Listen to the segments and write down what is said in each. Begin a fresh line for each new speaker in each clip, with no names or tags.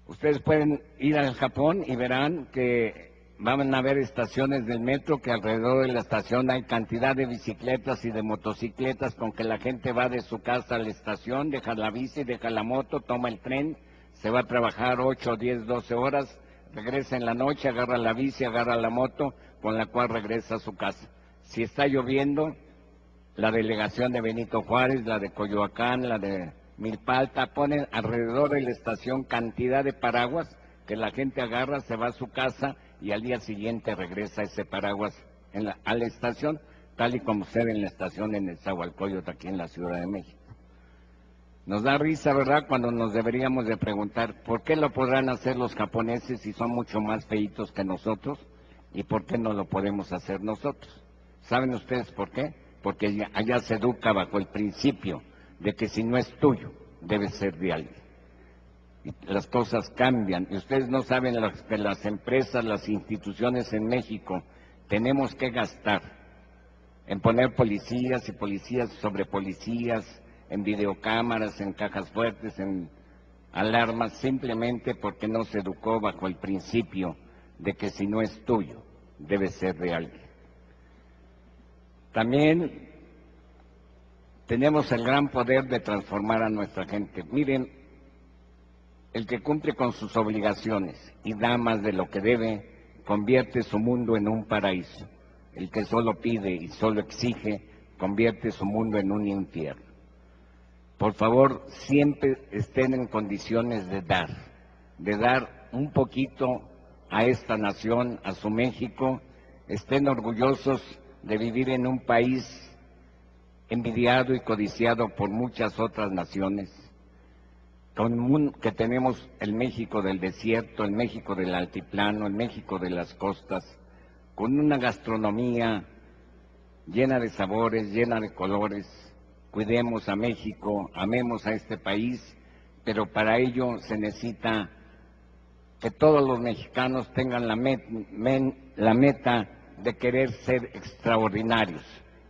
Ustedes pueden ir al Japón y verán que van a haber estaciones del metro que alrededor de la estación hay cantidad de bicicletas y de motocicletas con que la gente va de su casa a la estación, deja la bici, deja la moto, toma el tren, se va a trabajar 8, 10, 12 horas, regresa en la noche, agarra la bici, agarra la moto, con la cual regresa a su casa. Si está lloviendo, la delegación de Benito Juárez, la de Coyoacán, la de Milpalta, ponen alrededor de la estación cantidad de paraguas que la gente agarra, se va a su casa y al día siguiente regresa ese paraguas a la estación, tal y como se ve en la estación en Nezahualcóyotl, aquí en la Ciudad de México. Nos da risa, ¿verdad?, cuando nos deberíamos de preguntar ¿por qué lo podrán hacer los japoneses si son mucho más feitos que nosotros? ¿Y por qué no lo podemos hacer nosotros? ¿Saben ustedes por qué? Porque allá se educa bajo el principio de que si no es tuyo, debe ser de alguien. Y las cosas cambian. Y ustedes no saben que las empresas, las instituciones en México, tenemos que gastar en poner policías y policías sobre policías, en videocámaras, en cajas fuertes, en alarmas, simplemente porque no se educó bajo el principio de que si no es tuyo, debe ser de alguien. También tenemos el gran poder de transformar a nuestra gente. Miren, el que cumple con sus obligaciones y da más de lo que debe, convierte su mundo en un paraíso. El que solo pide y solo exige, convierte su mundo en un infierno. Por favor, siempre estén en condiciones de dar un poquito a esta nación, a su México. Estén orgullosos de vivir en un país envidiado y codiciado por muchas otras naciones, que tenemos el México del desierto, el México del altiplano, el México de las costas, con una gastronomía llena de sabores, llena de colores. Cuidemos a México, amemos a este país, pero para ello se necesita que todos los mexicanos tengan la meta de querer ser extraordinarios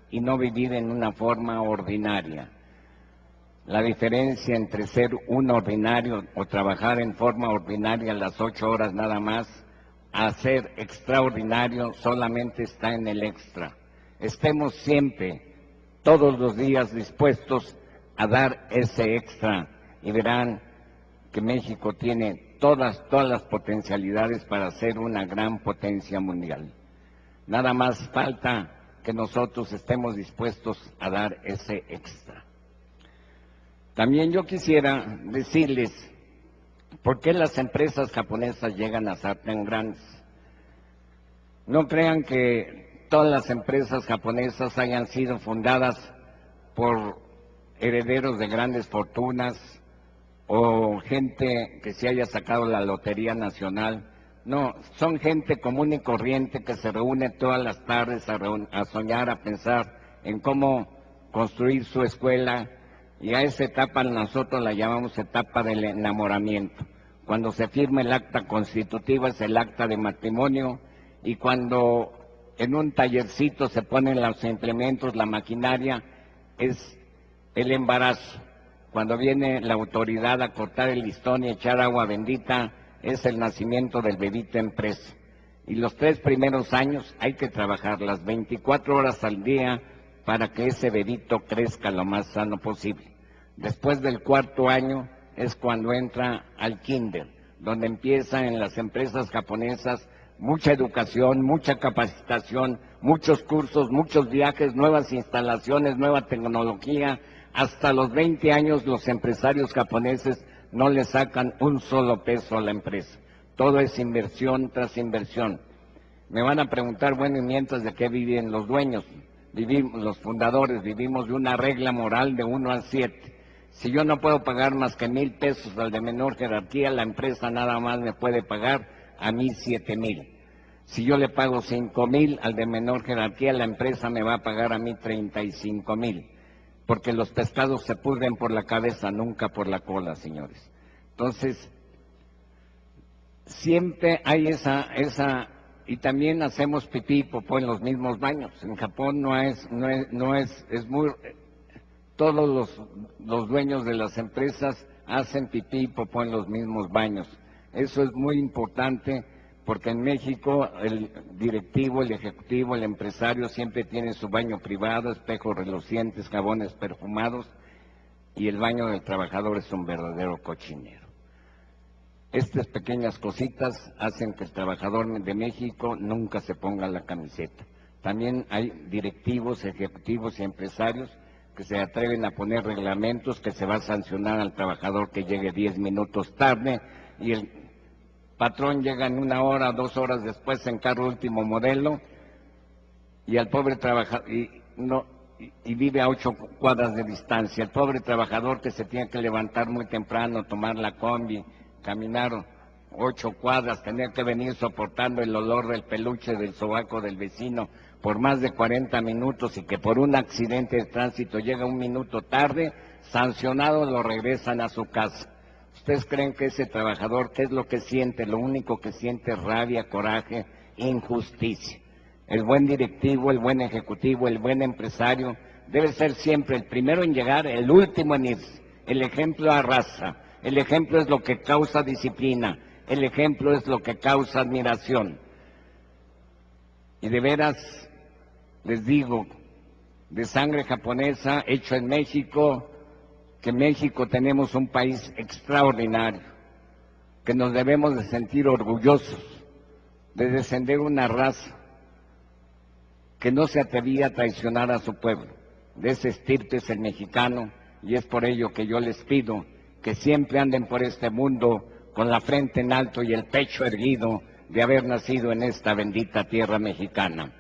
y no vivir en una forma ordinaria. La diferencia entre ser un ordinario o trabajar en forma ordinaria las 8 horas nada más, a ser extraordinario solamente está en el extra. Estemos siempre, todos los días, dispuestos a dar ese extra y verán que México tiene todas las potencialidades para ser una gran potencia mundial. Nada más falta que nosotros estemos dispuestos a dar ese extra. También yo quisiera decirles por qué las empresas japonesas llegan a ser tan grandes. No crean que todas las empresas japonesas hayan sido fundadas por herederos de grandes fortunas o gente que se haya sacado la Lotería Nacional. No, son gente común y corriente que se reúne todas las tardes a soñar, a pensar en cómo construir su escuela, y a esa etapa nosotros la llamamos etapa del enamoramiento. Cuando se firma el acta constitutiva es el acta de matrimonio, y cuando en un tallercito se ponen los implementos, la maquinaria, es el embarazo. Cuando viene la autoridad a cortar el listón y echar agua bendita, es el nacimiento del bebito empresa. Y los 3 primeros años hay que trabajar las 24 horas al día para que ese bebito crezca lo más sano posible. Después del 4.º año es cuando entra al kinder, donde empieza en las empresas japonesas mucha educación, mucha capacitación, muchos cursos, muchos viajes, nuevas instalaciones, nueva tecnología. Hasta los 20 años los empresarios japoneses no le sacan un solo peso a la empresa. Todo es inversión tras inversión. Me van a preguntar, bueno, ¿y mientras de qué viven los dueños? Los fundadores, vivimos de una regla moral de 1 a 7. Si yo no puedo pagar más que 1,000 pesos al de menor jerarquía, la empresa nada más me puede pagar a mí 7,000. Si yo le pago 5,000 al de menor jerarquía, la empresa me va a pagar a mí 35,000. Porque los pescados se pudren por la cabeza, nunca por la cola, señores. Entonces, siempre hay y también hacemos pipí y popó en los mismos baños. En Japón todos los dueños de las empresas hacen pipí y popó en los mismos baños. Eso es muy importante porque en México el directivo, el ejecutivo, el empresario siempre tiene su baño privado, espejos relucientes, jabones perfumados, y el baño del trabajador es un verdadero cochinero. Estas pequeñas cositas hacen que el trabajador de México nunca se ponga la camiseta. También hay directivos, ejecutivos y empresarios que se atreven a poner reglamentos que se va a sancionar al trabajador que llegue 10 minutos tarde, y el patrón llega en 1 hora, 2 horas después en carro último modelo, y al pobre trabajador, y vive a 8 cuadras de distancia. El pobre trabajador que se tiene que levantar muy temprano, tomar la combi, caminar 8 cuadras, tener que venir soportando el olor del peluche del sobaco del vecino por más de 40 minutos, y que por un accidente de tránsito llega 1 minuto tarde, sancionado, lo regresan a su casa. ¿Ustedes creen que ese trabajador, qué es lo que siente? Lo único que siente es rabia, coraje, injusticia. El buen directivo, el buen ejecutivo, el buen empresario debe ser siempre el primero en llegar, el último en irse. El ejemplo arrasa, el ejemplo es lo que causa disciplina, el ejemplo es lo que causa admiración. Y de veras, les digo, de sangre japonesa, hecho en México, que en México tenemos un país extraordinario, que nos debemos de sentir orgullosos de descender una raza que no se atrevía a traicionar a su pueblo. De ese estirpe es el mexicano, y es por ello que yo les pido que siempre anden por este mundo con la frente en alto y el pecho erguido de haber nacido en esta bendita tierra mexicana.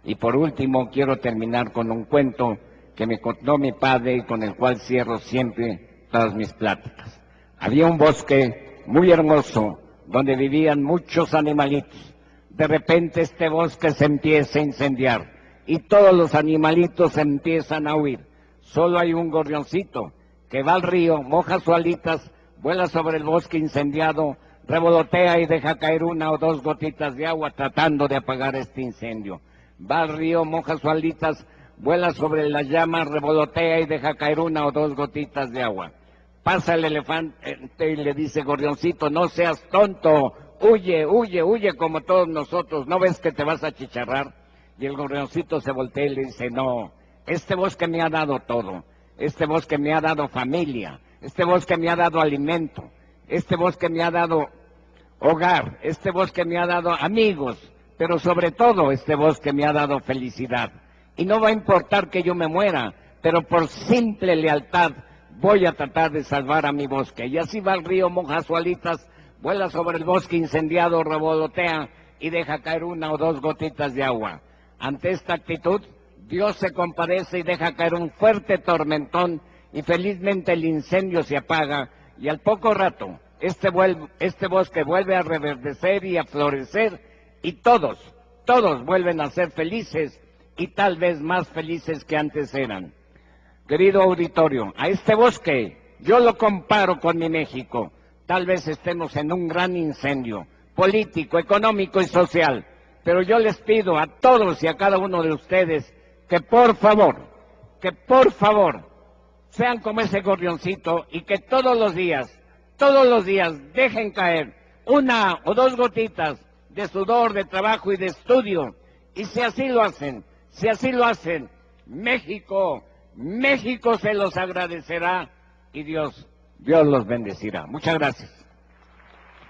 Y por último, quiero terminar con un cuento que me contó mi padre y con el cual cierro siempre todas mis pláticas. Había un bosque muy hermoso donde vivían muchos animalitos. De repente este bosque se empieza a incendiar y todos los animalitos empiezan a huir. Solo hay un gorrioncito que va al río, moja sus alitas, vuela sobre el bosque incendiado, revolotea y deja caer 1 o 2 gotitas de agua tratando de apagar este incendio. Va al río, moja sus alitas, vuela sobre las llamas, revolotea y deja caer 1 o 2 gotitas de agua. Pasa el elefante y le dice: gorrioncito, no seas tonto, huye, huye, huye como todos nosotros, ¿no ves que te vas a achicharrar? Y el gorrioncito se voltea y le dice: no, este bosque me ha dado todo, este bosque me ha dado familia, este bosque me ha dado alimento, este bosque me ha dado hogar, este bosque me ha dado amigos, pero sobre todo este bosque me ha dado felicidad. Y no va a importar que yo me muera, pero por simple lealtad voy a tratar de salvar a mi bosque. Y así va al río, moja sus alitas, vuela sobre el bosque incendiado, revolotea y deja caer 1 o 2 gotitas de agua. Ante esta actitud, Dios se compadece y deja caer un fuerte tormentón, y felizmente el incendio se apaga, y al poco rato este bosque vuelve a reverdecer y a florecer, y todos vuelven a ser felices, y tal vez más felices que antes eran. Querido auditorio, a este bosque yo lo comparo con mi México. Tal vez estemos en un gran incendio político, económico y social, pero yo les pido a todos y a cada uno de ustedes que por favor, sean como ese gorrioncito, y que todos los días dejen caer 1 o 2 gotitas de sudor, de trabajo y de estudio. Y si así lo hacen, México se los agradecerá, y Dios los bendecirá. Muchas gracias.